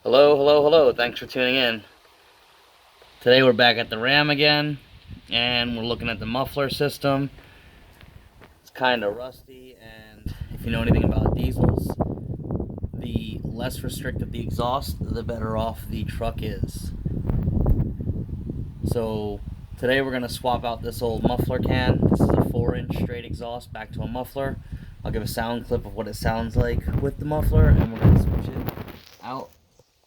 Hello, hello, hello. Thanks for tuning in. Today we're back at the Ram again, and we're looking at the muffler system. It's kind of rusty, and if you know anything about diesels, the less restrictive the exhaust, the better off the truck is. So today we're going to swap out this old muffler can. This is a 4-inch straight exhaust back to a muffler. I'll give a sound clip of what it sounds like with the muffler, and we're going to switch it out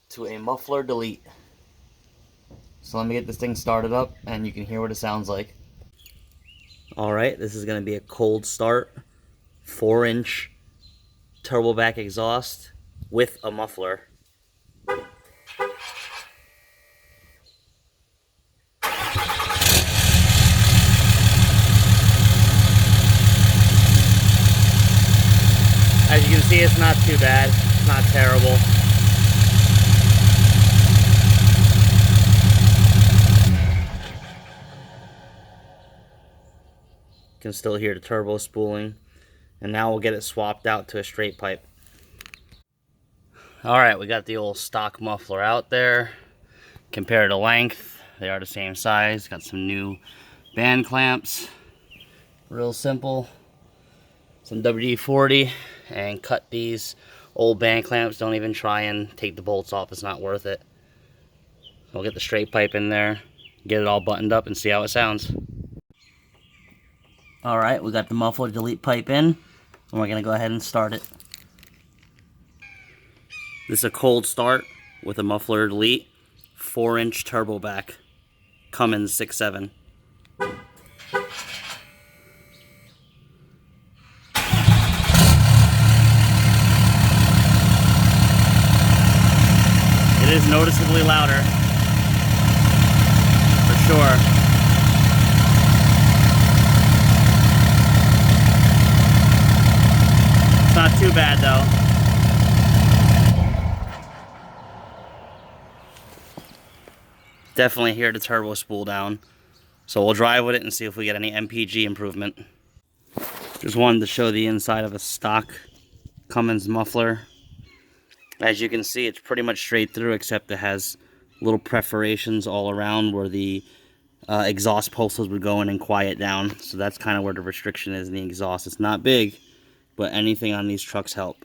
to a muffler delete. So let me get this thing started up and you can hear what it sounds like. Alright, this is going to be a cold start, 4-inch turbo back exhaust with a muffler. As you can see, it's not too bad, it's not terrible. You can still hear the turbo spooling. And now we'll get it swapped out to a straight pipe. Alright, we got the old stock muffler out there. Compared to length, they are the same size. Got some new band clamps. Real simple. Some WD-40 and cut these old band clamps. Don't even try and take the bolts off, it's not worth it. So we'll get the straight pipe in there, get it all buttoned up and see how it sounds. Alright, we got the muffler delete pipe in, and we're going to go ahead and start it. This is a cold start with a muffler delete, 4-inch turbo back, Cummins 6.7. It is noticeably louder, for sure. It's not too bad though. Definitely hear the turbo spool down. So we'll drive with it and see if we get any MPG improvement. Just wanted to show the inside of a stock Cummins muffler. As you can see, it's pretty much straight through, except it has little perforations all around where the exhaust pulses would go in and quiet down. So that's kind of where the restriction is in the exhaust. It's not big, but anything on these trucks help.